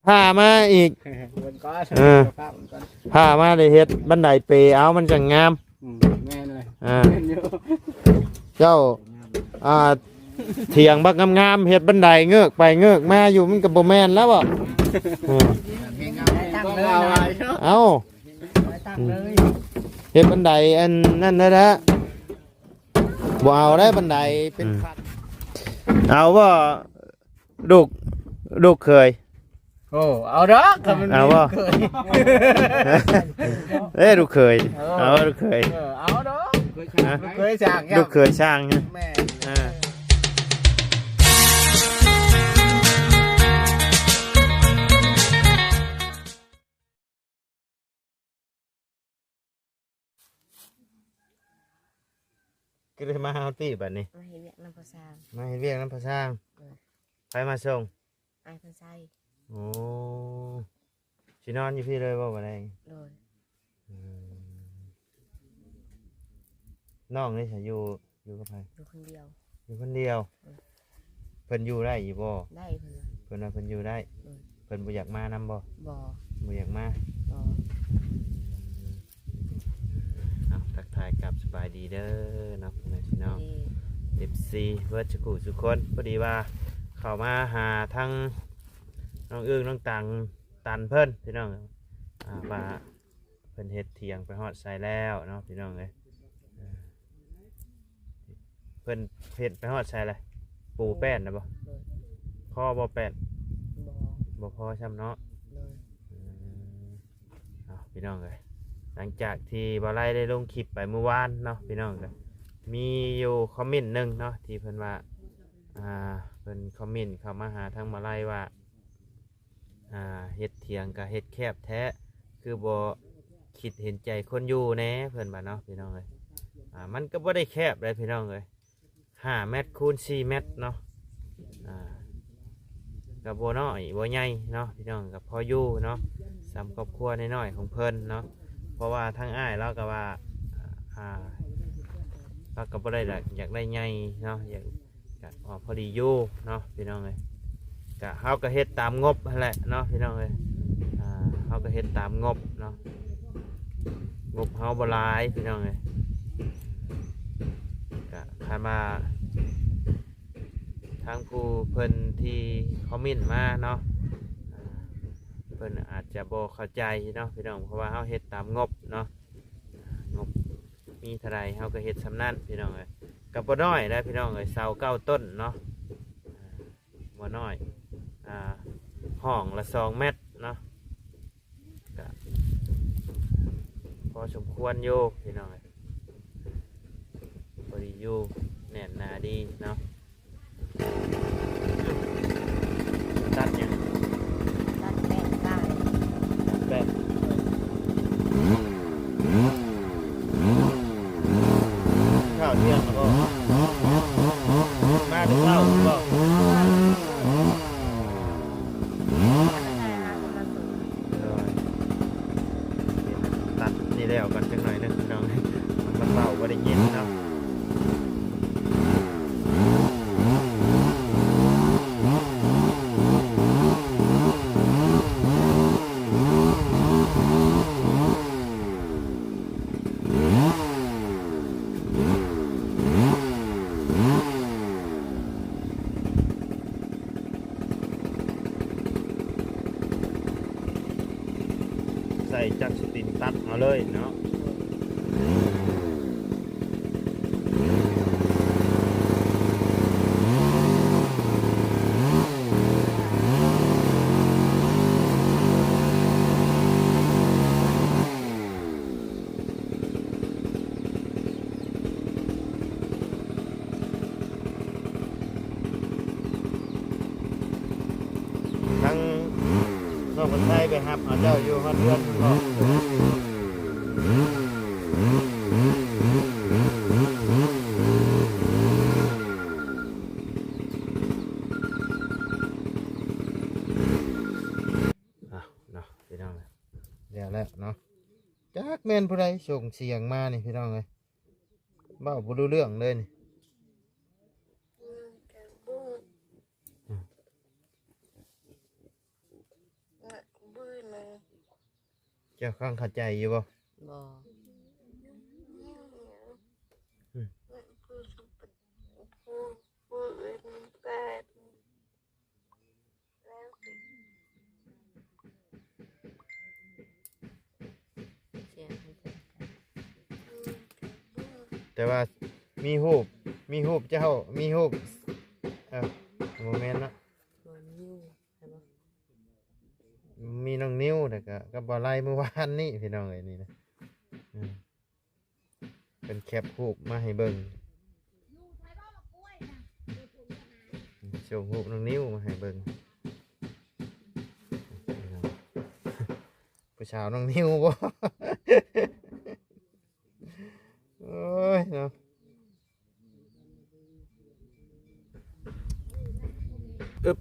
ผ้ามาอีกผ้ามาได้เฮ็ดบันไดเปเอามันจังงามแม่นเลยเจ้าเถียงบักงามๆเฮ็ดบันไดเงือกไปเงือกมาอยู่มันก็บ่แม่นแล้วบ่เอาเฮ็ดบันไดอันนั่นนะฮะบ่เอาได้บันไดเป็นคันเอาบ่ลูกเคยโอ้เอาดอกเอาบ่ลูกเคยเอาลูกเคยเอาดอกเคยช่างลูกเคยช่างเนี่ยแม่ก็เลยมาเฮาตี้บัดนี้มาเฮ็ดเวียกน้ำพอสร้างมาเฮ็ดเวียกน้ำพระสร้างไปมาส่งไอ้เพิ่นใส่โอ้สินอนอยู่พี่เลยบ่บัดนี้โดยน้องนี่สิอยู่กับใครอยู่คนเดียวอยู่คนเดียวเพิ่นอยู่ได้อยู่บ่ได้เพิ่นว่าเพิ่นอยู่ได้เพิ่นบ่อยากมานำบ่บ่อยากมาทักทายกับสบายดีเด้อเนาะพี่น้อง FC เวิร์ดสุคนพอดีว่าเข้ามาหาทั้งน้องน้องตันเพิ่นพี่น้องว่าเพิ่นเฮ็ดเถียงไปฮอดใส่แล้วเนาะพี่น้องเอ้ยเพิ่นเฮ็ดไปฮอดใส่เลยปูแป้นนะบ่ข้อบ่แป้นบ่พอช้ำเนาะพี่น้องเอ้ยหลังจากที่บ่าวไล่ได้ลงคลิปไปเมื่อวานเนาะพี่น้องกันมีอยู่คอมเมนต์หนึ่งเนาะที่เพิ่นว่าเพิ่นคอมเมนต์เข้ามาหาทางบ่าวไล่ว่าเฮ็ดเถียงกับเฮ็ดแคบแท้คือบ่คิดเห็นใจคนอยู่แน่เพิ่นว่าเนาะพี่น้องเอ้ยมันก็บ่ได้แคบเลยพี่น้องเอ้ย5 เมตรคูณ 4 เมตรเนาะกับบ่น้อยบ่ใหญ่เนาะพี่น้องกับพออยู่เนาะสำครอบครัวน้อยๆของเพิ่นเนาะเพราะว่าทางอ้ายเราก็ว่าเราก็บ่ได้อยากได้ใหญ่เนาะอยากพอดีอยู่เนาะพี่น้องเอ้ยก็เฮาก็เฮ็ดตามงบนั่นแหละเนาะพี่น้องเอ้ยเฮาก็เฮ็ดตามงบเนาะงบเฮาบ่หลายพี่น้องเอ้ยก็ถ้ามาทางผู้เพิ่นที่คอมเมนต์มาเนาะเพิ่นอาจจะบ่เข้าใจเนาะพี่น้องเพราะว่าเฮาเฮ็ดตามงบเนาะงบมีเท่าไรเฮาก็เฮ็ดสำนั้นพี่น้องเอ้ยกับบ่น้อยนะพี่น้องเอ้ยเสา9 ต้นเนาะบ่น้อยห้องละ2 เมตรเนาะก็พอสมควรอยู่พี่น้องเอ้ยพอดีอยู่แน่นหนาดีเนาะตัดยังตัดแป้งได้แป้งข้าวเที่ยงแล้วก็มาถึงข้าวก็ตัดนี่แล้วกันจังหน่อยนึงน้องมันเบาว่าได้ยินเนาะใส่จักรสตินตัดมาเลยเนาะทั้งนอกประเทศไปครับเจ้าอยู่ฮอดเดือนก็เนาะพี่น้องเดี๋ยวแล้วเนาะจักแม่นผู้ใดส่งเสียงมานี่พี่น้องเลยบ้าบ่รู้เรื่องเลยนี่ เจ้าข้างเข้าใจอยู่บ่ บ่ เสียงมันจะ แต่ว่ามีรูปเจ้ามีรูปโมเมนต์เนาะ บ่นิ้วใช่บ่ มีน้องนิ้วแต่ก็บ่ไล่เมื่อวานนี่พี่น้องเอ้ยนี่นะเป็นแคปรูปมาให้เบิ่งส่งรูปน้องนิ้วมาให้เบิ่งผู้สาวน้องนิ้วบ่ โอ้ยเนาะอึบ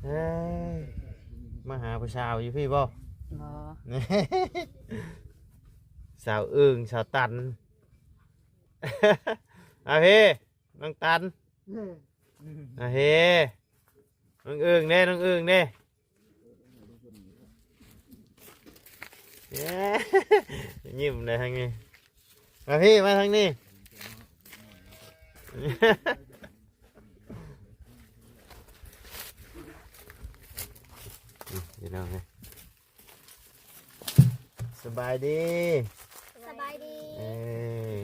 เฮ้ยมาหาผู้สาวอยู่พี่บ่ บ่ สาวอึ่งสาวตัน อาเฮน้องตันอาเฮน้องอึ่งเด้น้องอึ่งเด้เย้ยิ้มเลยทางนี้มาพี่มาทางนี้ เดี๋ยวเราไงสบายดี สบายดี เอ้ย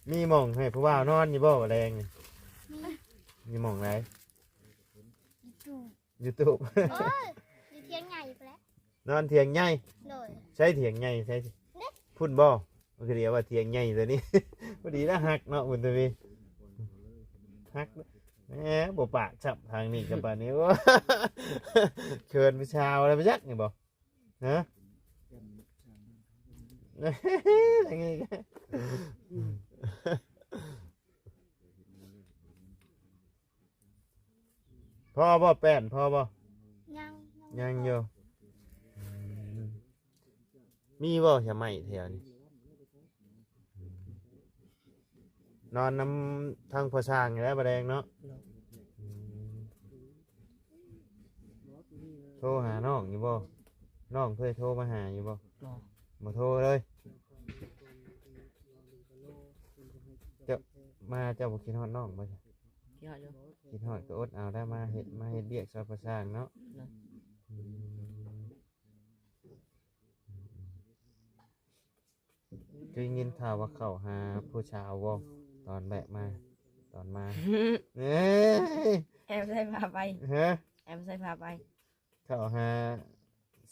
มีหม่องให้ผู้บ่าวนอนอยู่บ่แรงนี่มีหม่องไหน YouTube โอ้ยอยู่เทียงใหญ่ไปแล้ว นอนเถียงใหญ่ โดย ใช้เถียงใหญ่ใช้พุ่นบ่มันคือเรียกว่าเถียงใหญ่ตัวนี้ พอดีนะหักเนาะคุณตัวนี้หักแหมบ่ปากจับทางนี้กับปานนี้ ว่า เชิญไปชาวอะไรไปยักนี่บ่ฮะ อย่างงี้ก็พ่อบ่แป้นพ่อบ่ ยัง ยังอยู่มีบ่จะไหมแถวนี้นอนน้ำทางพอช่างอยู่แล้วบะแดงเนาะโทรหาน้องอยู่บ่น้องเคยโทรมาหาอยู่บ่ บ่ มาโทรเลยเจ้ามาเจ้าบ่คิดฮอดน้องบ่ใช่ ที่ฮอดอยู่ คิดฮอดก็อดเอาได้มาเฮ็ดเบียกซอยพอช่างเนาะได้ยินข่าวว่าเขาหาผู้ชาวบ่ตอนแบะมาตอนมาเอ้ย แอมใส่ผ้าไป ฮะ แอมใส่ผ้าไป เขาหา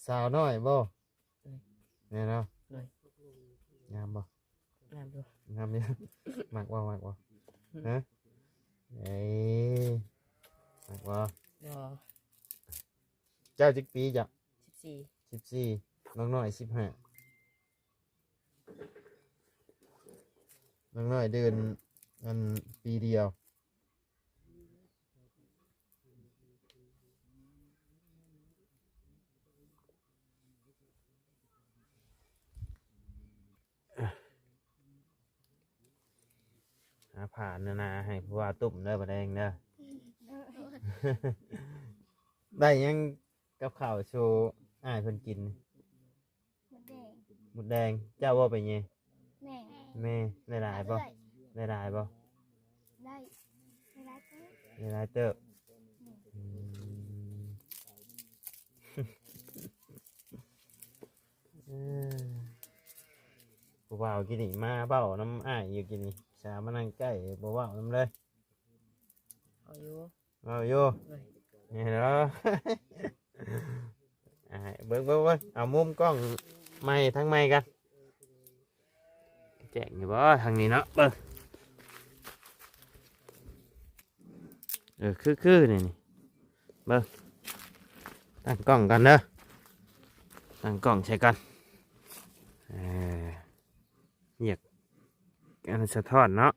สาวน้อยบ่เนี่ยเนาะงามบ่ งามดู งามเนี่ยมักบ่ฮะเอ้ยมักบ่ บ่ เจ้าจักปีจ้ะ 14 14น้องน้อย15น้องน้อยเดินอันปีเดียวหาผ่านนาให้ผู้ว่าตุ่มเด้อบ่แดงเด้อ ได้ยังกับข้าวโชว์อ้ายเพิ่นกิน หมดแดงหมดแดงเจ้าว่าไปไง แม่ แม่ได้หลายบ่ได้หลายบ่ ได้ไม่ได้ก็ ได้หลายเติบผู้บ่าวกินนี่มาเบ้าน้ำอ้ายอยู่กินนี่สามานั่งใกล้บ่เว้าน้ำเลย เอาอยู่ เว้าอยู่ เอ้ย นี่เนาะ เบิ่งเอามุมกล้องไม้ทั้งไม้กันแจ้งอยู่บ่ทางนี้เนาะเบิ่งคือนี่เบิ่งตั้งกล้องกันเด้อตั้งกล้องใช้กันเหยียกอันสะท้อนเนาะ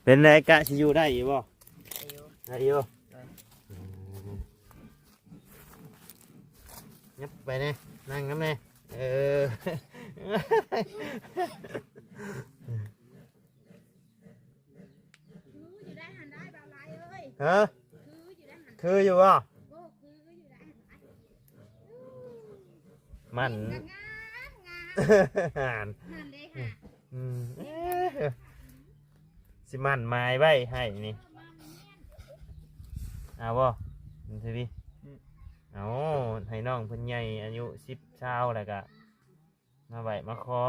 เป็นไรกะสิอยู่ได้อยู่บ่ เอาอยู่ ได้อยู่ เอ้ย ยับไปเนี่ยนั่งน้ำเนี่ยอยู่ได้หันได้เบาไรเอ้ ฮะคืออยู่บ่มันอ่านสิมันไม้ไว้ให้นี่เอาบ่มันสิดิเอาให้น้องเพิ่นใหญ่อายุ10 20แล้วก็มาไว้มาขอ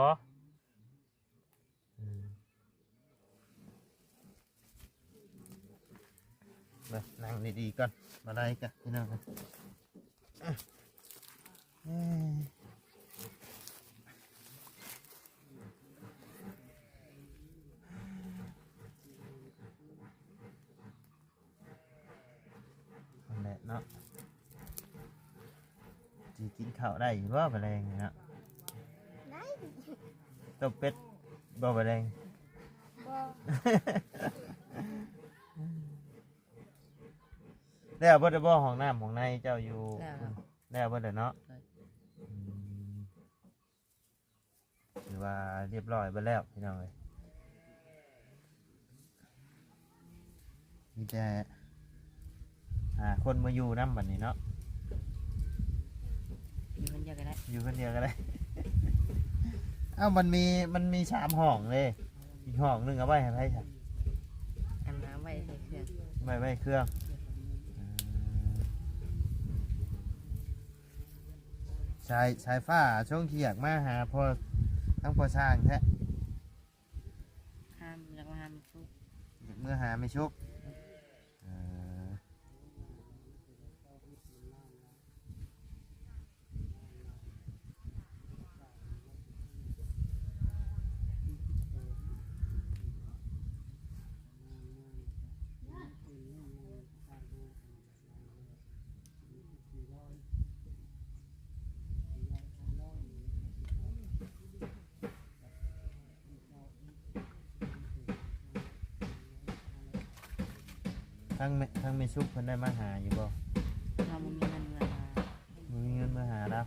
นั่งดีๆก่อนมาได้กันพี่น้องกันนั่นแหละเนาะจีกินข้าวได้อยู่บ่แมลงเนาะ ได้ ต้มเป็ดบ่แมลง บ่ แล้วบ่ได้บ่ห้องน้ำห้องในเจ้าอยู่ แล้ว แล้วบ่ได้เนาะถือว่าเรียบร้อยไปแล้วพี่น้องเอ้ยมีแต่คนมาอยู่น้ำบัดนี้เนาะ อยู่คนเดียวก็ได้ อยู่คนเดียวก็ได้ เอ้ามันมี3ห้องเลยอีกห้องหนึงเอาไว้ให้ไผซะ อันน้ำไว้ให้เครื่อง ไว้เครื่องชายฟ้าช่วงที่อยากมาหาพ่อทั้งพ่อช่างแท้ ห้ามแล้วก็ห้ามชุบ เมื่อหาไม่ชุกทั้งไม่ชุกเพิ่นได้มาหาอยู่บ่ เราไม่มีเงินมา มึงมีเงินมาหาแล้ว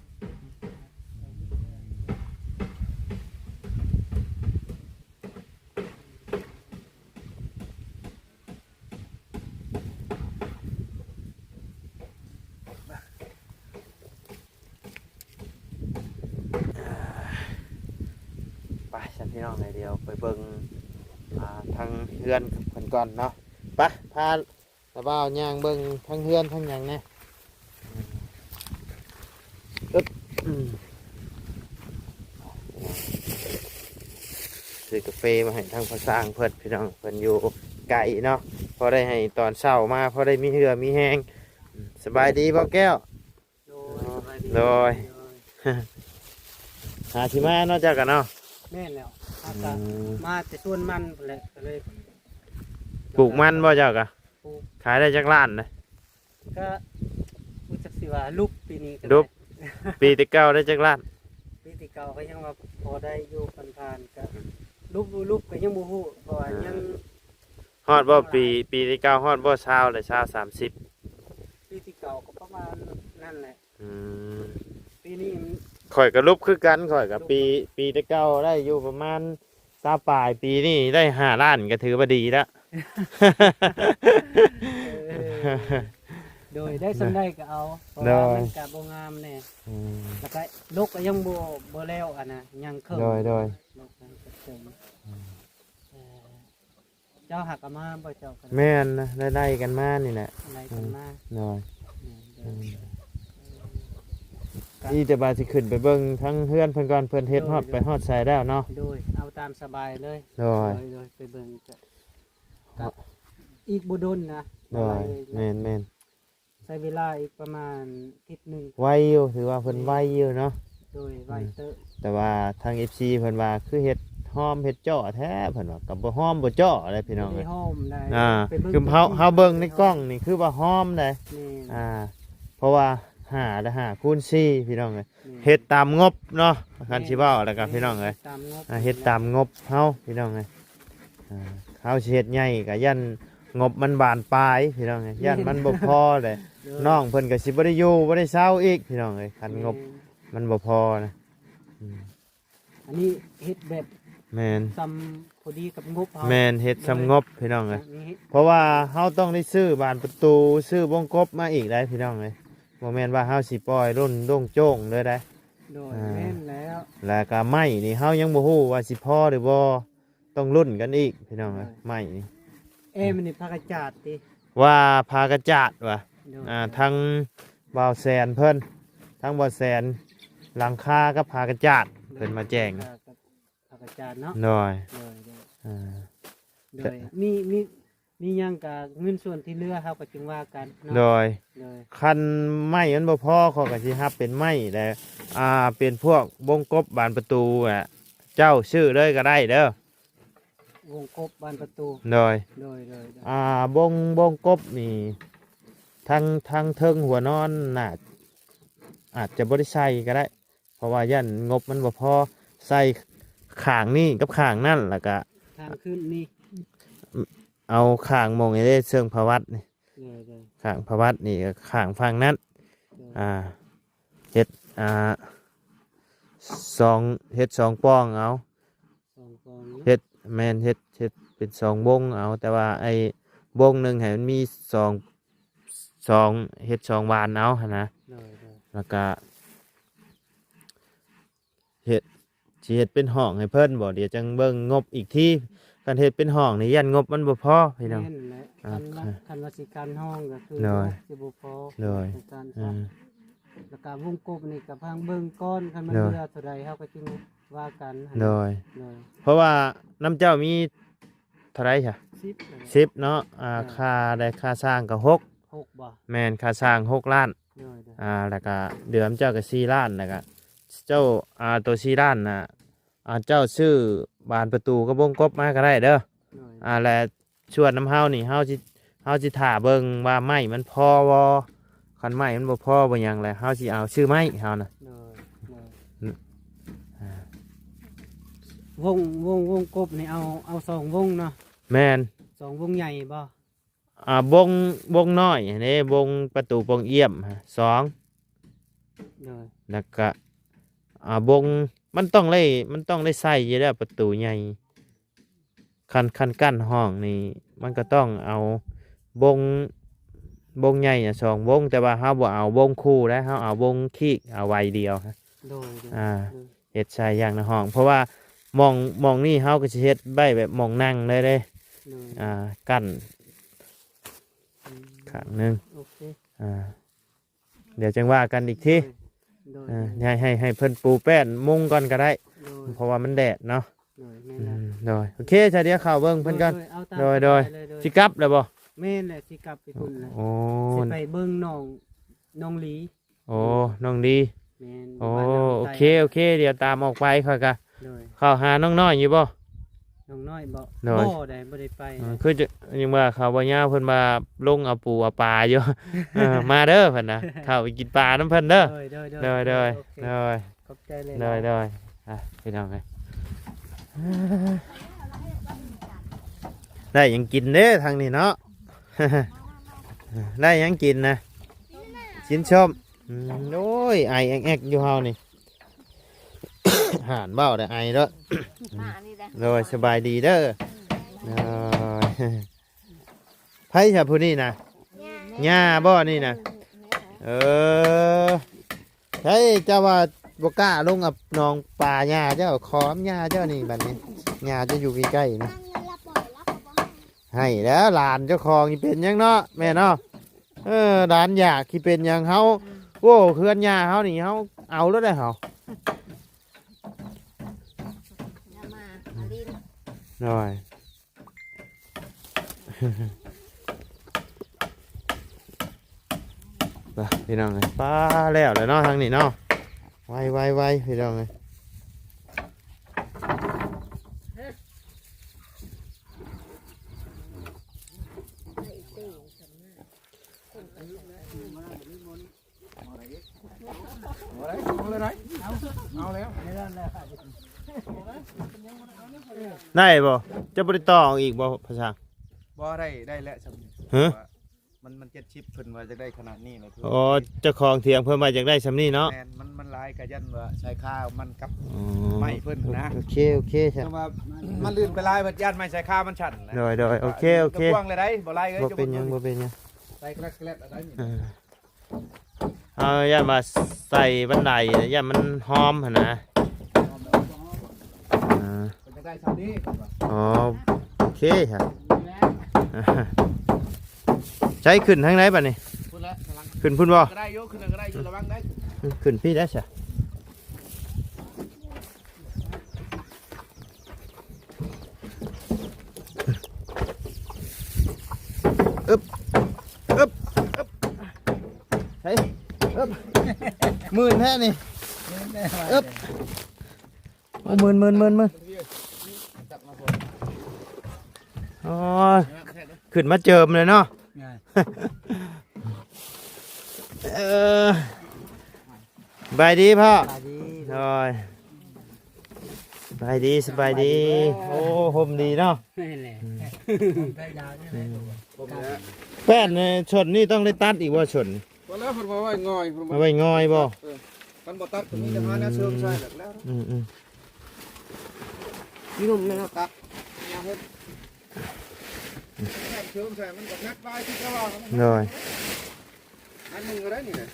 ไปฉันพี่น้องเลยเดียวไปเบิ่งทางเฮือนเพิ่นก่อนเนาะไปพาตะบ่าวย่างเบิ่งทางเฮือนทางหยังแน่ซื้อกาแฟมาให้ทางพ่อสร้างเพิ่นพี่น้องเพิ่นอยู่ไกลเนาะพอได้ให้ตอนเช้ามาพอได้มีเหือมีแห้งสบายดีบ่แก้วโดยหาที่มาเนาะเจ้ากันเนาะ แม่นแล้วมาแต่ส่วนมันแหละก็เลย ปลูกมันบ่เจ้ากะ ปลูก ขายได้จักล้านเลย ก็รู้จักสิว่าลูกปีนี้ก็ รูปปีที่เก้าได้จักล้าน ปีที่เก่าก็ยังว่าพอได้อยู่ผ่านๆก็ลูกก็ยังบ่ฮู้เพราะว่ายัง ฮอดบ่ปีที่เก้าฮอดบ่20เลย30 ปีที่เก่าก็ประมาณนั่นแหละ อืม ปีนี้มัน ข่อยก็รูปคือกันข่อยกับปีที่เก้าได้อยู่ประมาณ20ปลายปีนี้ได้5 ล้านก็ถือว่าดีแล้ว โดยได้สำได้ก็เอาเพราะ โด ว่าย มันก็บ่งามแน่ อืม แล้วก็ลูกก็ยังบ่แล้วอันน่ะยังเคิ่ม โดย ลูกยังเคิ่มเจ้าหักเอามาบ่เจ้ากัน แม่นนะได้กันมานี่แหละ อะไรกันมา น้อย เออ ที่จะบาสิขึ้นไปเบิ่งทั้งเฮือนเพิ่นก่อนเพิ่นเฮ็ดฮอดไปฮอดใส่แล้วเนาะ โดยเอาตามสบายเลย โดย โดยไปเบิ่งกับอีกบ่ดนนะ โดยแม่น ใช้เวลาอีกประมาณอาทิตย์หนึง ไวอยู่ถือว่าเพิ่นไวอยู่เนาะ โดยไวเตอร์ แต่ว่าทาง FC เพิ่นว่าคือเฮ็ดหอมเฮ็ดเจาะแท้เพิ่นว่าก็บ่หอมบ่เจาะอะไรพี่น้อง ใน เอ้ย ห้อมได้ คือ ไปบิ่ง เฮาเบิ่งในกล้องนี่คือว่าหอมได้ นี่ เพราะว่า5 คูณ 4พี่น้องเอ้ยเฮ็ดตามงบเนาะคันสิเว้าแล้วก็พี่น้องเอ้ย ตามงบ เฮ็ดตามงบเฮาพี่น้องเอ้ยเฮาสิเฮ็ดใหญ่ก็ยันงบมันบานปลายพี่น้องเอ้ยยันมันบ่พอเลยน้องเพิ่นก็สิบ่ได้อยู่บ่ได้เช้าอีกพี่น้องเอ้ยคันงบมันบ่พอนะ อันนี้เฮ็ดแบบ แม่น ซ้ำผู้ อดีกับงบเฮา แม่นเฮ็ดสำงบพี่น้องเอ้ย นี่ เพราะว่าเฮาต้องได้ซื้อบานประตูซื้อวงกบมาอีกได้พี่น้องเอ้ยบ่แม่นว่าเฮาสิปล่อยรุ่นโด่งโจ้งเลยได้ โดยแม่นแล้ว แล้วก็ไม้นี่เฮายังบ่ฮู้ว่าสิพอหรือบ่ต้องลุ้นกันอีกพี่น้องเอ้ยไม้นี่ มันนี่พากระจาดติ ว่าพากระจาดว่ะ โดย ทางบ่าวแสนเพิ่นทางบ่าวแสนหลังคากับพากระจาดเพิ่นมาแจ้ง พากระจาดเนาะ หน่อย โดยโดย อ่า โดยมีหยังกะเงินส่วนที่เหลือเฮาก็จึงว่ากันเนาะ โดย โดย คันไม้มันบ่พอเขาก็สิรับเป็นไม้แต่เป็นพวกวงกบบานประตูเจ้าชื่อเลยก็ได้เด้อ วงกบบานประตู โดย โดยโดย วงกบนี่ทางเทิงหัวนอนน่ะอาจจะบ่ได้ใส่ก็ได้ เพราะว่ายันงบมันบ่พอใส่ข้างนี่กับข้างนั่นแล้วก็ ทางขึ้นนี่ เอาข้างมองให้ได้เชิงพวัดนี่ โดยโดย ข้างพวัดนี่ก็ข้างฝั่งนั้นเฮ็ดสองป้องเอา สองกองเนาะ เฮ็ดแมนเฮ็ดเป็นสองวงเอาแต่ว่าไอ้วงหนึ่งให้มันมีสองเฮ็ดสองวานเอาหั่นนะ โดยโดย แล้วก็เฮ็ดสิเฮ็ดเป็นห้องให้เพิ่นบ่เดี๋ยวจังเบิ่งงบอีกทีการเฮ็ดเป็นห้องนี่ยันงบมันบ่พอพี่น้อง แม่นแหละ อ่า คันว่าสิการห้องก็คือ โดย สิบ่พอ โดย ในการ อืม แล้วก็วงกบนี่ก็พังเบิ่งก้อนคันมัน โดย เหลือเท่าใดเฮาก็จึงว่ากัน โดย โดย เพราะว่าน้ำเจ้ามีเท่าไหร่ค่ะ 10 10เนาะค่าได้ค่าสร้างก็6 6บ่ แม่นค่าสร้าง6ล้าน โดยโดย แล้วก็เดือมเจ้าก็4ล้านแล้วก็เจ้าตัว4ล้านน่ะเจ้าซื้อบานประตูก็วงกบมาก็ได้เด้อ โดย และชวนน้ำเฮานี่เฮาสิถ่าเบิ่งว่าไม้มันพอบ่คันไม้มันบ่พอบ่หยังแหละเฮาสิเอาชื่อไม้เฮาน่ะ โดยโดย อืม วงกบนี่เอา2วงเนาะ แม่น 2วงใหญ่บ่ วงน้อยนี่วงประตูปงเอี่ยมสอง โดย แล้วก็วงมันต้องได้ใส่อยู่แล้วประตูใหญ่คันกั้นห้องนี่มันก็ต้องเอาวงใหญ่สองวงแต่ว่าเฮาบ่เอาวงคู่แล้วเฮาเอาวงคีกเอาไว้เดียวครับ โดยโดย เฮ็ดใส่อย่างในห้อง เพราะว่ามองนี่เฮาก็สิเฮ็ดใบแบบมองนั่งเลยเด้ โดย กั้นข้างหนึง โอเค เดี๋ยวจังว่ากันอีกที โดย ให้เพิ่นปูแป้นมุงก่อนก็ได้ โดย เพราะว่ามันแดดเนาะ โดยแม่นแล้ว โดยโอเคชาเดียวเข้าเบิ่งเพิ่นกัน เอาตาม โดย สบาเลย สิกลับแล้วบ่ แม่นแหละสิกลับไปพุ่นแหละ โอ้ สิไปเบิ่งน้องหลี โอ้น้องดี แม่น โอ้ บ้านน้ง โอ ไต้ เคเดี๋ยวตามออกไปค่อยก็ โดย เข้าหาน้องน้อยอยู่บ่ น้องน้อยบ่ โดย บ่ได้ไป คือจะยังว่าเขาบ่ยาวเพิ่นมาลงเอาปูเอาปลาอยู่ มาเด้อเพิ่นนะเข้าไปกินปลาน้ำเพิ่นเด้อ โดย โดย โอเค ขอบใจเลย พี่น้องไงได้หยังกินเด้อทางนี้เนาะ ได้หยังกินนะชิ้นชมโอ้ยไอแอกอยู่เฮานี่ หานเบ้าได้ไอเด้อ มาอันนี้ได้ โดยสบายดีเด้อโดย ไพ่ชาผู้นี่นะหญ้าบ่นี่นะใช่เจ้าว่าบกล้าลงกับน้องปลาหญ้าเจ้าขอมหญ้าเจ้านี่บัดนี้หญ้าจะอยู่ใกล้ๆนะให้แล้วหลานเจ้าของนี่เป็นหยังเนาะแม่เนาะหลานอยากที่เป็นหยังเฮาโอ้เพื่อนหญ้าเฮานี่เฮาเอาแล้วได้เฮา อย่ามาอันนี้ หน่อย ไปพี่น้องเลยป้าแล้วเลยเนาะทางนี้เนาะไวพี่น้องเลยได้บ่จะบริต่ออีกบ่ภาษา บ่ได้แล้วสำ ฮะ มัน70เพิ่นว่าจะได้ขนาดนี้เลยคือ อ๋อเจ้าของเถียงเพิ่นว่าอยากได้ซำนี้เนาะ แม่นมันหลายก็ยันว่าใช้ข้าวมันกับ อ๋อ ไม่เพิ่นนะ โอเคใช่ แต่ว่ามันลื่นไปหลายเพิ่นยันไม่ใช้ข้าวมันฉันนะ โดยโอเค กว้างเลยได้บ่หลายเอ้ย บ่เป็นหยังบ่เป็นหยัง ใส่แกลกๆอะไรนี่ เอาอย่ามาใส่บันไดอย่ามันหอมหั่นนะอ่า เพิ่นจะได้เท่านี้เพิ่นว่า อ๋อโอเคครับใช้ขึ้นทางไหนบัดนี้ พุ่นละกำลัง ขึ้นพุ่นบ่ ก็ได้อยู่ขึ้นก็ได้อยู่ระวังได้ ขึ้นพี่ได้ใช่อึบใช่อึบหมื่นแท้นี่อึบโอ้หมื่นจับมาพ อ๋อ อ ขึ้นมาเจิมเลยเนาะ ง่าย เออบายดีพ่อ ตาดี โอ้ยสบายดีสบายดี โอ้ห่มดีเนาะ นี่แหละแพ้ยาวนี่แหละ ผมแล้ว แป้นเนี่ยชนนี่ต้องได้ตัดอีกว่าชนนี่ พอแล้วเพิ่นว่าไว้งอยเพิ่น เอาไว้งอยบ่ มันบ่ตัดตรงนี้จะมาแนวเชิงใช่แล้ว อืม นี่นุ่มแนวตัดแนวเฮ็ดเชิงใช่มันก็นัดไว้ที่ก็ว่า โดย อันนึงก็ได้นี่แหละ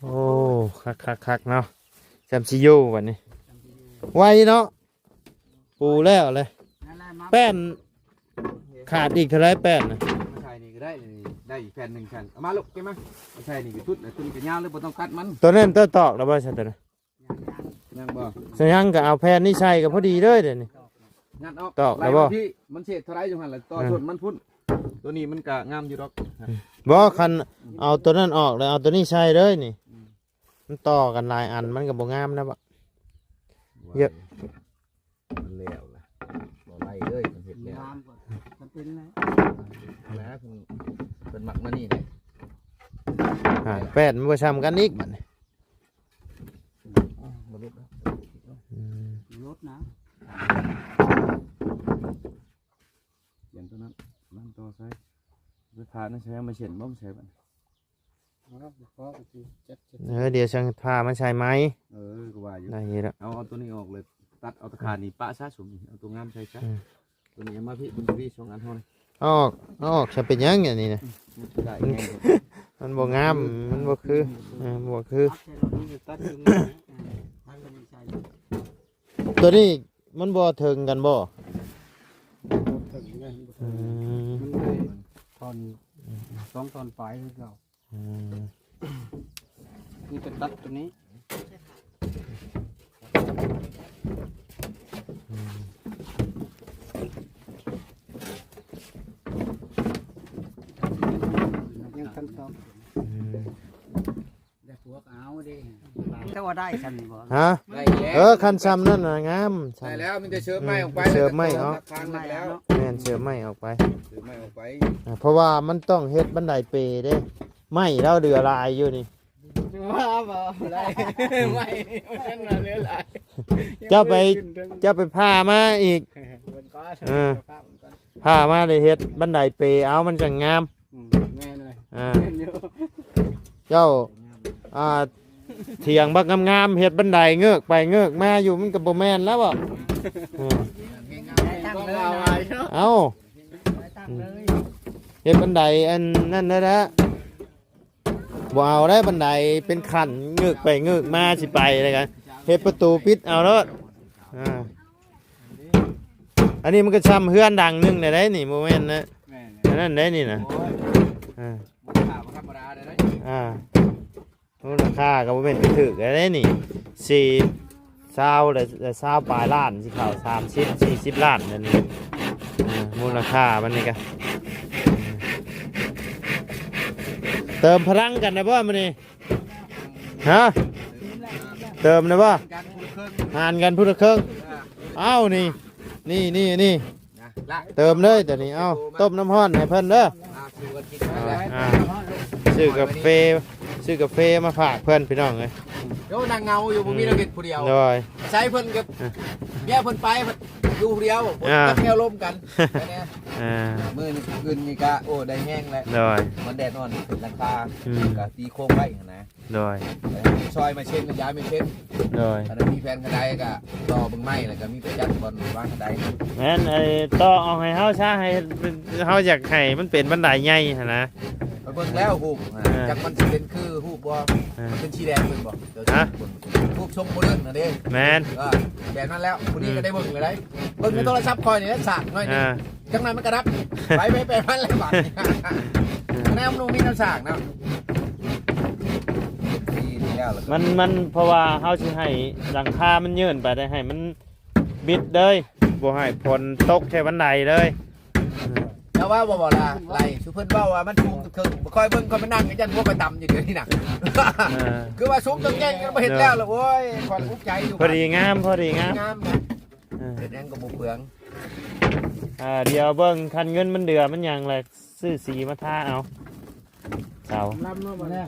โอ้คักเนาะจำซิยูวันนี้ไวเนาะปูแล้วเลย นั่นแหละมา แป้นขาดอีกเท่าไรแป้นนะ มาใช่นี่ก็ได้ได้อีกแผ่นหนึ่งแผ่นเอามาลูกเก็บมามาใช่นี่ก็ชุดตัวนี้ก็ยาวเลยบ่ต้องกัดมัน ตัวนั้นตัวตอกแล้วบ่ใช่ตัวนั้น ยังบ่ สัญญาณก็เอาแผ่นนี่ใส่ก็พอดีเลยเดี๋ยวนี้ งัดออก ตอกแล้วบ่ พี่มันเศษเท่าไรจังหั่นล่ะต่อชนมันพุ่นตัวนี้มันก็งามอยู่ดอก บ่คันเอาตัวนั้นออกแล้วเอาตัวนี้ใส่เลยนี่มันต่อกันหลายอันมันก็บ่งามนะบ่ เยอะ มันแล้วล่ะบ่ไล่เลยมันเฮ็ดแล้ว น้ำก่อนมันเป็นไร แล้วเพิ่นมักมานี่เลย แป้นมันบ่ซ้ำกันอีกบัดนี้ บ่ลุกแล้ว อืม รถนะ เขียนตัวนั้นนั่นต่อใส่ไปผ่านนั่นใช้มาเขียนบ่ใช่บัด ครับก็คือจัด เดี๋ยวช่างพามาใส่ไหม ก็ว่าอยู่ ได้เฮ็ดแล้ว เอาตัวนี้ออกเลยตัดเอาตะขานี่ปะซะสมนี่เอาตัวงามใส่ซะ อืม ตัวนี้เอามาพี่บุญพี่2อันเท่านี้ เอาออกจะเป็นหยังอย่างนี้นะ ได้ไง มันบ่งามมันบ่คือบ่คือ ตัดอยู่นี่มันก็ไม่ใช่ ตัวนี้มันบ่ถึงกันบ่ ถึงเลย อืม มันเลยตอนสองตอนปลายคือเก่า อืม นี่จะตัดตัวนี้ยังทันตอบ อืม ได้พวกเอาดิถ้าว่าได้ฉันนี่บ่ ฮะ ได้แล้ว คันซ้ำนั่นน่ะงาม ได้แล้วมันจะเชิญไม้ออกไป เชิญไม้ออก ทางนั้นแล้ว แม่นเสือไม้ออกไป เชิญไม้ออกไป เพราะว่ามันต้องเฮ็ดบันไดเปเด้ไม้เราเดือลายอยู่นี่ ว่าบ่ได้ไม่นั่นน่ะเหลือหลาย เจ้าไปพามาอีก มันก็ เออ พามาได้เฮ็ดบันไดเปเอามันจังงาม แม่เลย อ่าเจ้าเถียงบักงามๆเฮ็ดบันไดเงือกไปเงือกมาอยู่มันก็บ่แม่นแล้วบ่อืม ตั้งเลย เอ้า ตั้งเลย เฮ็ดบันไดอันนั่นนะบ่เอาได้บันไดเป็นขันเงือกไปเงือกมาสิไปอะไรกันเฮ็ดประตูปิดเอาแล้วอันนี้มันก็ซ้ำเฮือนดังหนึงได้นี่บ่แม่นนะ แม่ อันนั้นได้นี่นะอ่า ข่าวธรรมดาได้ มูลค่าก็บ่เป็นไปถึกได้นี่20เลย20ปลายล้านสิเข้า30 40ล้านนั่นนี่มูลค่ามันนี่ก็เติมพลังกันนะบ่มื้อนี้ฮะเติมนะบ่ การพูดเครื่อง หานกันพุทธเครื่องเอ้านี่นะละ เติมเลยตัวนี้เอ้าต้มน้ำร้อนให้เพิ่นเด้อ คือวันกินได้ ซื้อกาแฟมาฝากเพื่อนพี่น้องเลย โยนางเงาอยู่บ่มีเราเห็ดผู้เดียว โดย ใช้เพิ่นกับ เมียเพิ่นไปอยู่ผู้เดียวผมก็แค่ล้มกันแค่นี้ มื้อนี้คืนนี่ก็โอ้ได้แห้งแล้ว โดย มันแดดนอนเป็นหลังคา อืม ก็ตีโค้งไว้นะ โดย ซอยมาเช็ดก็ย้ายมาเช็ด โดย อันนั้นมีแฟนกระไดก็ต่อเบิ่งไม้แล้วก็มีไปจัดบอลวางกระได แม่นไอ้ต่อเอาให้เฮาซะให้เฮาอยากให้มันเป็นบันไดใหญ่หั่นนะ ไปเบิ่งแล้วฮูกจักมันสิเป็นคือฮูกบ่มันเป็นสีแดงเพิ่นบ่เดี๋ยวฮูกชมโมเดิร์นน่ะเด้ แม่น แบบนั้นแล้วผู้นี้ก็ได้เบิ่งเลยได้เบิ่งในโทรศัพท์คอยนี่สากหน่อยนึงจังนั้นมันก็รับไปมันเลยบัดนี้แนวมันมีน้ำสากนะดีแล้วล่ะ มันเพราะว่าเฮาสิให้หลังคามันยื่นไปได้ให้มันบิดเลยบ่ให้ฝนตกใส่บันไดเลย แล้วว่าบ่ล่ะไรสุเพิ่นเว้าว่ามันสูงครึ่งบ่ค่อยเบิ่งค่อยมานั่งกันยันหัวไปต่ำอยู่เดี๋ยวนี้น่ะคือว่าสูงจนแก่กันบ่เห็นแล้วล่ะโอ้ยขวัญอุกใจอยู่ พอดีงามพอดีงาม งามนะเฮ็ดแรงก็บ่เปลือง เดี๋ยวเบิ่งคันเงินมันเดือมันหยังแหละซื้อสีมาทาเอาเสา ลำเนาะบ่ได้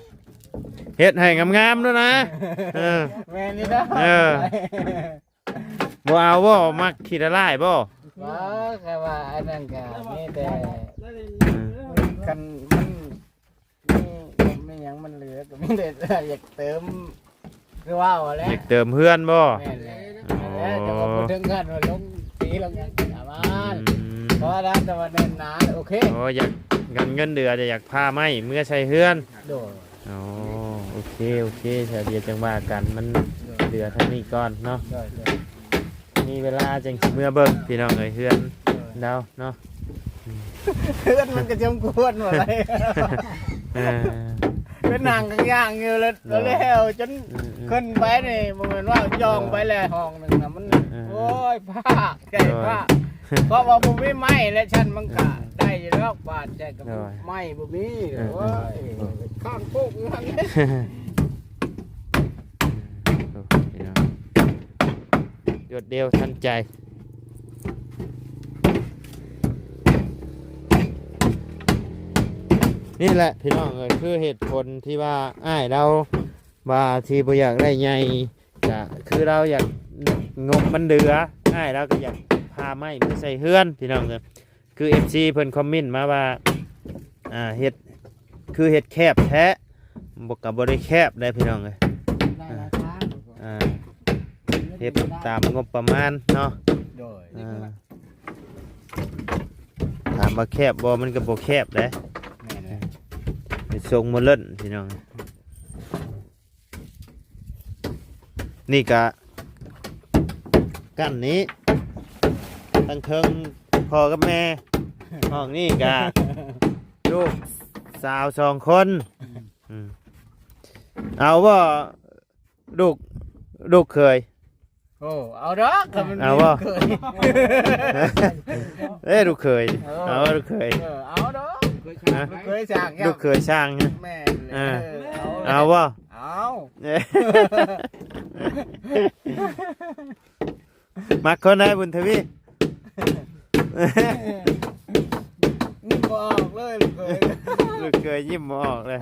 เฮ็ดให้งามๆด้วยนะแม่นี่เด้อ บ่เอาบ่มักขี้ละลายบ่ ว่าแค่ว่าอันนั้นก็มีแต่กันมันไม่หยังมันเหลือก็มีแต่อยากเติมคือว่าแล้ เด็กเติมเพื่อนบ่ แม่นแล้วจะมาพูดถึงกันว่าลงสีลงหยังประมาณเพราะว่าแต่ว่าเน้นหนาโอเค โอ้อยากกันเงินเดือจะอยากพาไหมเมื่อใช้เฮือน โดด อ๋อโอเคเดี๋ยวจังว่ากันมันเดือทั้งนี้ก่อนเนาะ โดด มีเวลาจังสิเมื่อเบิ่งพี่น้องเอ้ยเฮือนเดาเนาะ เพื่อนมันก็จมกวนหมดเลย เป็นนางกันย่างอยู่แล้วจนขึ้นไปนี่มันเหมือนว่าย่องไปเลยห้องหนึ่งนะมันโอ้ยผ้าใจผ้าเพราะว่าบุมีไม้และฉันมันก็ได้อยู่แล้วบาดใจกับไม้บุมีโอ้ยข้างปุ๊กมันหยดเดียวทันใจนี่แหละพี่น้องเอ้ยคือเหตุผลที่ว่าอ้ายเราว่าที่บ่อยากได้ใหญ่จะคือเราอยากงบมันเดืออ้ายเราก็อยากพาไม้มาใส่เฮือนพี่น้องเอ้ยคือ FC เพิ่นคอมเมนต์มาว่าเฮ็ดคือเฮ็ดแคบแท้บ่ก็บ่ได้แคบได้พี่น้องเอ้ยเฮ็ดตามงบประมาณเนาะถามว่าแคบบ่มันก็บ่แคบเด้ทรงโมเดิร์นพี่น้องนี่กะกั้นนี้ตั้งเทิงพ่อกับแม่ห้องนี่กะลูกสาว2 คนเอาว่าลูกเคย โอ้เอาดอกเอาว่าว่าลูกเคยเอาลูกเคยเอาดอกเคยช่างลูกเคยช่างนะแม่เอาว่าเอามาคนไหนบุญทวีนี่บอกเลยลูกเคยยิ้มออกเลย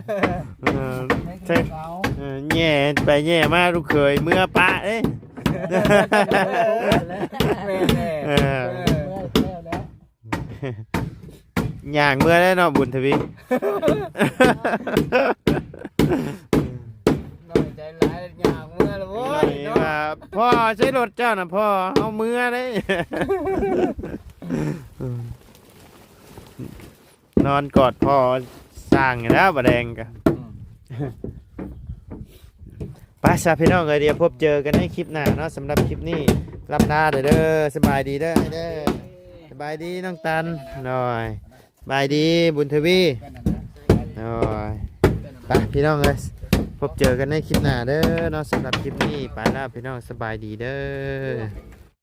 แย่ไปแย่มากลูกเคยเมื่อปะเอ้ยอย่างเมื่อได้เนาะบุญทวีน้อยใจร้ายอย่างเมื่อเลยโว้ยพ่อใช้รถเจ้านะพ่อเอาเมื่อได้นอนกอดพ่อสร้างแล้วบะแดงกันไปซะพี่น้องเดี๋ยวพบเจอกันในคลิปหน้าเนาะสำหรับคลิปนี้รับหน้าเด้อสบายดีเด้อสบายดีน้องตันหน่อยสบายดีบุญทวีหน่อยไปพี่น้องเลยพบเจอกันในคลิปหน้าเด้อเนาะสำหรับคลิปนี้ไปแล้วพี่น้องสบายดีเด้อ